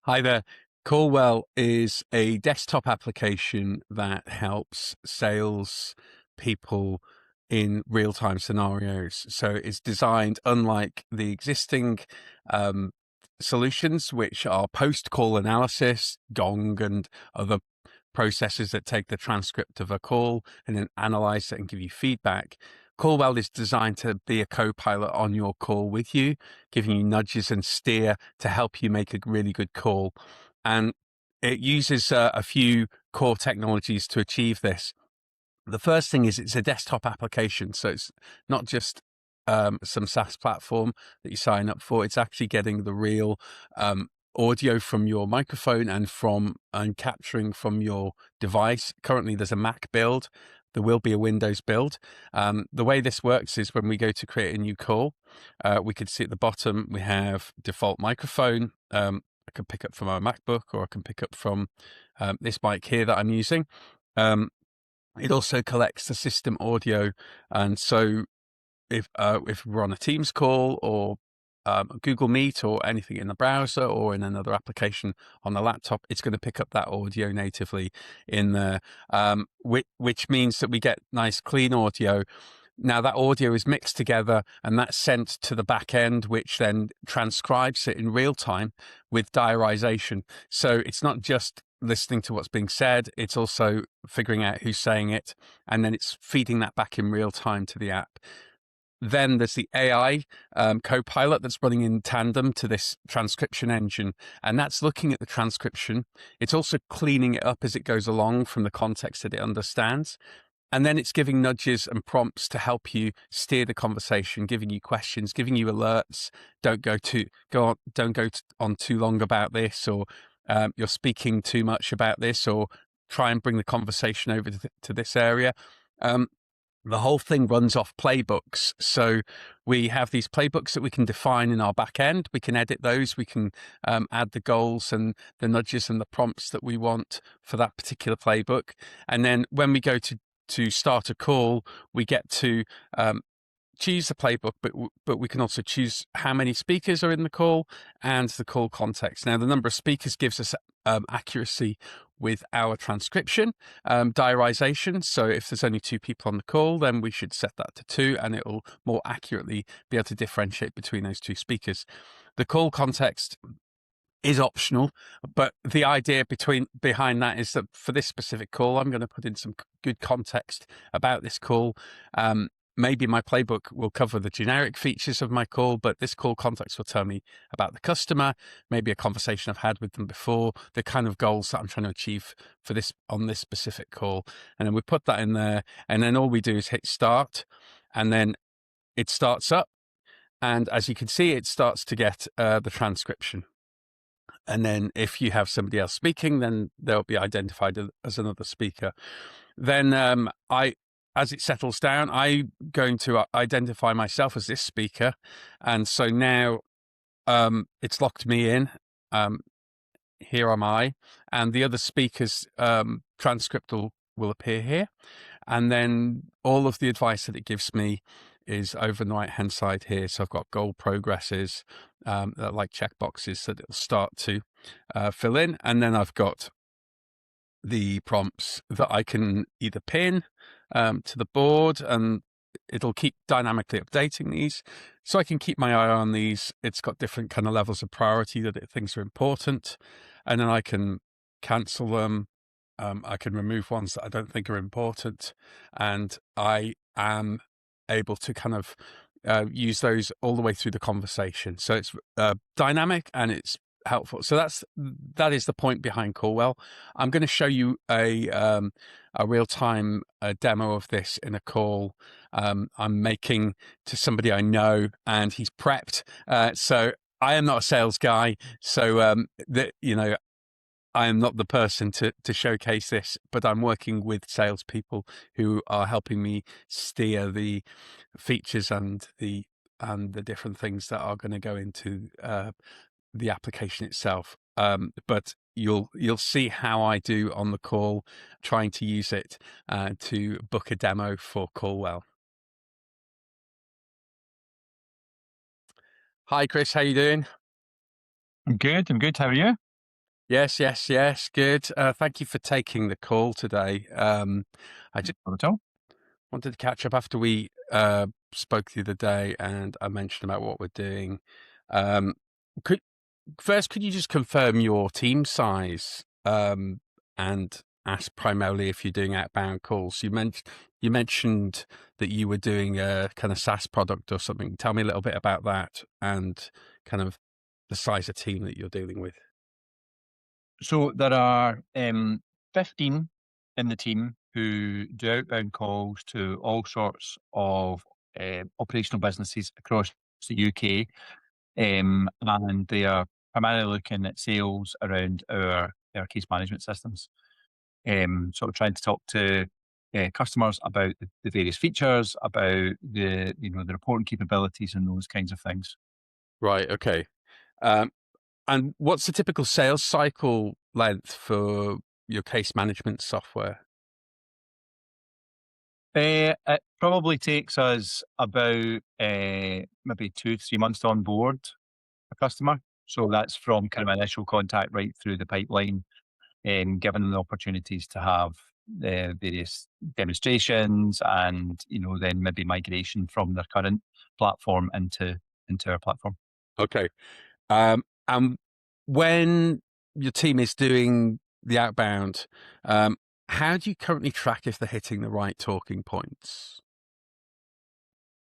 Hi there. Callwell is a desktop application that helps sales people in real-time scenarios. So it's designed unlike the existing um, solutions, which are post-call analysis, Gong, and other processes that take the transcript of a call and then analyze it and give you feedback. Callwell is designed to be a co-pilot on your call with you, giving you nudges and steer to help you make a really good call. And it uses a few core technologies to achieve this. The first thing is it's a desktop application. So it's not just some SaaS platform that you sign up for. It's actually getting the real audio from your microphone and capturing from your device. Currently, there's a Mac build. There will be a Windows build. The way this works is when we go to create a new call, we can see at the bottom we have default microphone. I can pick up from our MacBook, or I can pick up from this mic here that I'm using. It also collects the system audio, and so if we're on a Teams call or Google Meet or anything in the browser or in another application on the laptop, it's going to pick up that audio natively in there, which means that we get nice clean audio. Now that audio is mixed together and that's sent to the back end, which then transcribes it in real time with diarization. So it's not just listening to what's being said, it's also figuring out who's saying it, and then it's feeding that back in real time to the app. Then there's the AI co-pilot that's running in tandem to this transcription engine, and that's looking at the transcription. It's also cleaning it up as it goes along from the context that it understands. And then it's giving nudges and prompts to help you steer the conversation, giving you questions, giving you alerts. Don't go on too long about this, or you're speaking too much about this, or try and bring the conversation over to this area. The whole thing runs off playbooks. So we have these playbooks that we can define in our back end. We can edit those. We can add the goals and the nudges and the prompts that we want for that particular playbook. And then when we go to start a call, we get to choose the playbook, but we can also choose how many speakers are in the call and the call context. Now, the number of speakers gives us accuracy with our transcription, diarization. So if there's only 2 people on the call, then we should set that to 2, and it will more accurately be able to differentiate between those 2 speakers. The call context is optional, but the idea behind that is that for this specific call, I'm going to put in some good context about this call. Maybe my playbook will cover the generic features of my call, but this call context will tell me about the customer, maybe a conversation I've had with them before, the kind of goals that I'm trying to achieve for this on this specific call. And then we put that in there, and then all we do is hit start, and then it starts up. And as you can see, it starts to get the transcription. And then if you have somebody else speaking, then they'll be identified as another speaker. Then as it settles down, I'm going to identify myself as this speaker. And so now it's locked me in. Here am I. And the other speaker's transcript will appear here. And then all of the advice that it gives me is over on the right-hand side here. So I've got goal progresses, like checkboxes that it'll start to fill in. And then I've got the prompts that I can either pin to the board, and it'll keep dynamically updating these. So I can keep my eye on these. It's got different kind of levels of priority that it thinks are important. And then I can cancel them. I can remove ones that I don't think are important. And I am able to kind of use those all the way through the conversation. So it's dynamic and it's helpful. So that is the point behind Callwell. I'm going to show you a real-time demo of this in a call I'm making to somebody I know, and he's prepped. So I am not a sales guy. So I am not the person to showcase this, but I'm working with salespeople who are helping me steer the features and the different things that are going to go into the application itself. But you'll see how I do on the call, trying to use it to book a demo for Callwell. Hi, Chris. How you doing? I'm good. How are you? Yes, yes, yes. Good. Thank you for taking the call today. I just Not at all. wanted to catch up after we spoke the other day, and I mentioned about what we're doing. Um, could could you just confirm your team size, and ask primarily if you're doing outbound calls? You mentioned that you were doing a kind of SaaS product or something. Tell me a little bit about that and kind of the size of team that you're dealing with. So there are 15 in the team who do outbound calls to all sorts of operational businesses across the UK, and they are primarily looking at sales around our case management systems. Sort of trying to talk to customers about the various features, about the reporting capabilities, and those kinds of things. Right. Okay. Um, And what's the typical sales cycle length for your case management software? It probably takes us about maybe 2 3 months to onboard a customer. So that's from kind of initial contact right through the pipeline, giving them the opportunities to have various demonstrations, and then maybe migration from their current platform into our platform. Okay. And when your team is doing the outbound, um, how do you currently track if they're hitting the right talking points?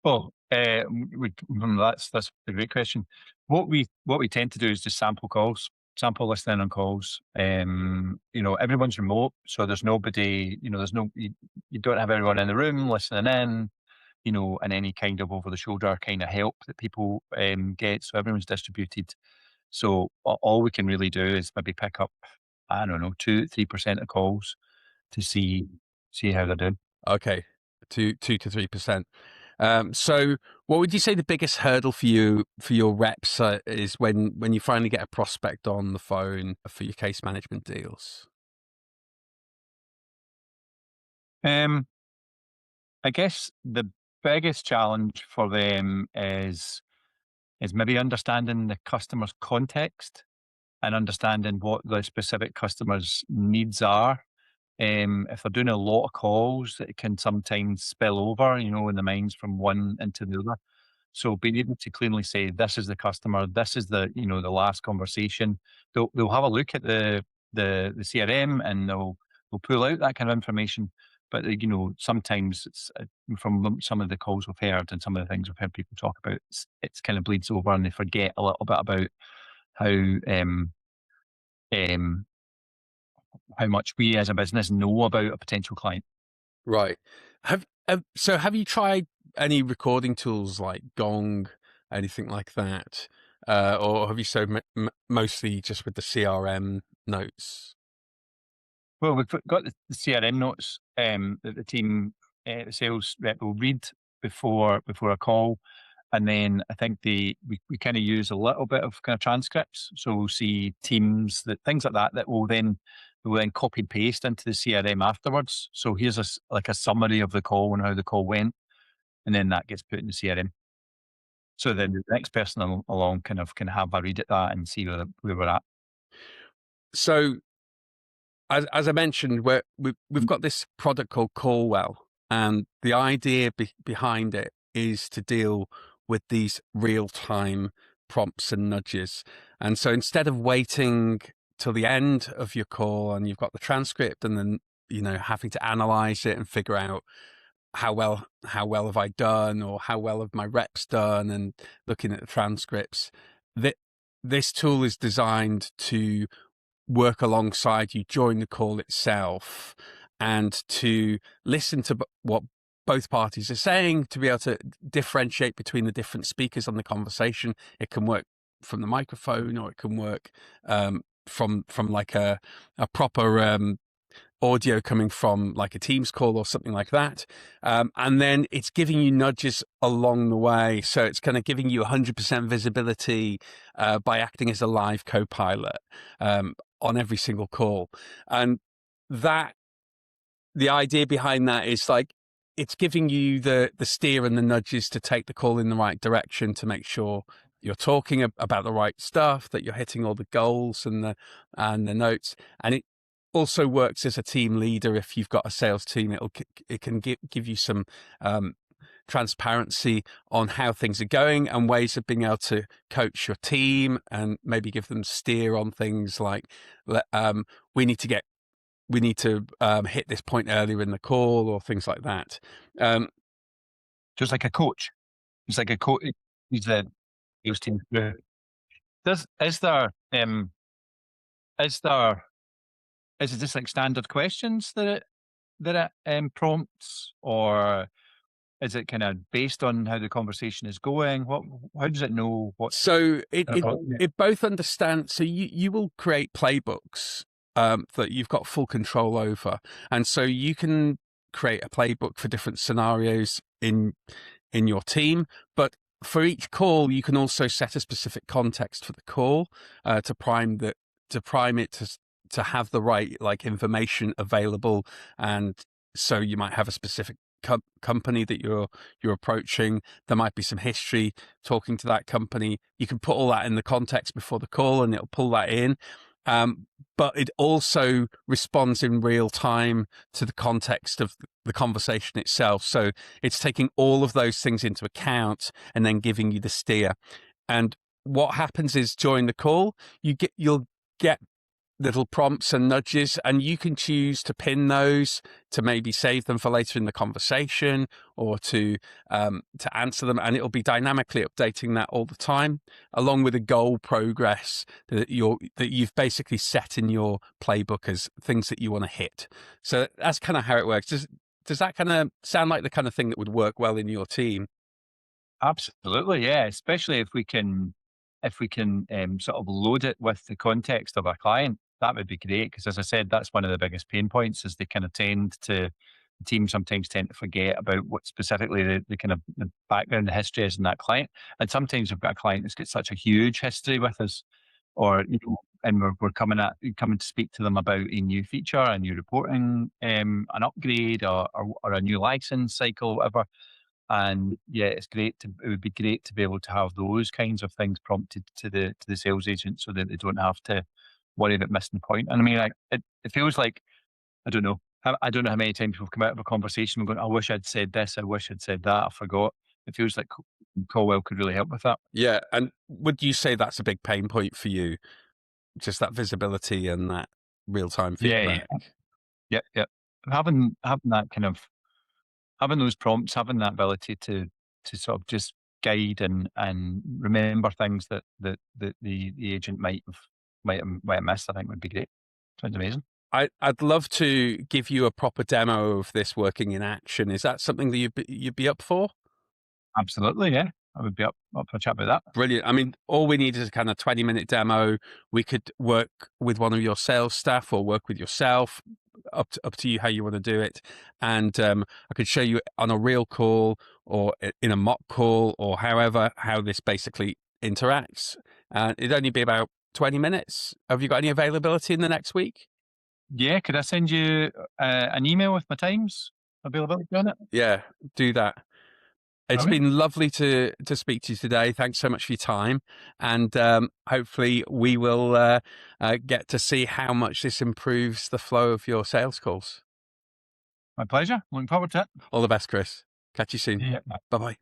Well, that's a great question. What we tend to do is just sample calls, sample listening on calls. Everyone's remote, so there's nobody. You don't have everyone in the room listening in. And any kind of over the shoulder kind of help that people get. So everyone's distributed. So all we can really do is maybe pick up, I don't know, 2 3% of calls to see how they're doing. Okay, 2 to 3%. So, what would you say the biggest hurdle for you for your reps is when you finally get a prospect on the phone for your case management deals? Um, I guess the biggest challenge for them is maybe understanding the customer's context and understanding what the specific customer's needs are. If they're doing a lot of calls, it can sometimes spill over, in the minds from one into the other. So being able to clearly say, this is the customer, this is the last conversation. They'll have a look at the CRM, and they'll pull out that kind of information. But sometimes it's from some of the calls we've heard and some of the things we've heard people talk about, it's kind of bleeds over, and they forget a little bit about how um, how much we as a business know about a potential client. Right. Have you tried any recording tools like Gong, anything like that, or have you mostly just with the CRM notes? Well, we've got the CRM notes that the team, the sales rep will read before a call, and then I think we kind of use a little bit of kind of transcripts. So we'll see teams, that things like that will then copy and paste into the CRM afterwards. So here's like a summary of the call and how the call went, and then that gets put in the CRM. So then the next person along kind of can have a read at that and see where we're at. So as I mentioned, we've got this product called Callwell, and the idea behind it is to deal with these real time prompts and nudges. And so instead of waiting till the end of your call and you've got the transcript and then having to analyze it and figure out how well have I done, or how well have my reps done, and looking at the transcripts, that this tool is designed to work alongside you during the call itself and to listen to what both parties are saying, to be able to differentiate between the different speakers on the conversation. It can work from the microphone, or it can work from like a proper audio coming from like a Teams call or something like that. And then it's giving you nudges along the way. So it's kind of giving you 100% visibility by acting as a live co-pilot on every single call. And that the idea behind that is like, it's giving you the steer and the nudges to take the call in the right direction to make sure you're talking about the right stuff, that you're hitting all the goals and the notes, and it also works as a team leader. If you've got a sales team, it can give you some transparency on how things are going and ways of being able to coach your team and maybe give them steer on things like we need to hit this point earlier in the call or things like that. Just like a coach. It's like a coach. He's the sales team. Does is there is it just like standard questions that it prompts, or is it kind of based on how the conversation is going? What How does it know what's So it about you? it both understands. So you will create playbooks that you've got full control over, and so you can create a playbook for different scenarios in your team. But for each call, you can also set a specific context for the call to prime it to have the right like information available. And so you might have a specific company that you're approaching. There might be some history talking to that company. You can put all that in the context before the call, and it'll pull that in. But it also responds in real time to the context of the conversation itself. So it's taking all of those things into account and then giving you the steer. And what happens is during the call, you'll get little prompts and nudges, and you can choose to pin those to maybe save them for later in the conversation or to answer them, and it'll be dynamically updating that all the time, along with a goal progress that you've basically set in your playbook as things that you want to hit. So that's kind of how it works. Does that kind of sound like the kind of thing that would work well in your team? Absolutely, yeah. Especially if we can sort of load it with the context of our client, that would be great. Because as I said, that's one of the biggest pain points is they kind of the team sometimes tend to forget about what specifically the kind of the background, the history is in that client. And sometimes we've got a client that's got such a huge history with us, or and we're coming to speak to them about a new feature, a new reporting, an upgrade, or a new license cycle, whatever. And yeah, it would be great to be able to have those kinds of things prompted to the sales agent so that they don't have to worry about missing the point. And I mean, like it feels like, I don't know. I don't know how many times we've come out of a conversation and going, I wish I'd said this, I wish I'd said that, I forgot. It feels like Callwell could really help with that. Yeah. And would you say that's a big pain point for you? Just that visibility and that real time Yeah, yeah. feedback? Yeah, yeah. Having that kind of having those prompts, having that ability to sort of just guide and remember things that the agent might have missed, I think would be great. Sounds amazing. I'd love to give you a proper demo of this working in action. Is that something that you'd be up for? Absolutely, yeah. I would be up for a chat about that. Brilliant. I mean, all we need is a kind of 20-minute demo. We could work with one of your sales staff or work with yourself, up to you how you want to do it. And I could show you on a real call or in a mock call or however, how this basically interacts. It'd only be about 20 minutes. Have you got any availability in the next week? Yeah, could I send you an email with my times availability on it? Yeah, do that. It's Brilliant. been lovely to speak to you today. Thanks so much for your time, and hopefully we will get to see how much this improves the flow of your sales calls. My pleasure. Looking forward to it. All the best, Chris. Catch you soon. Yeah. Bye bye.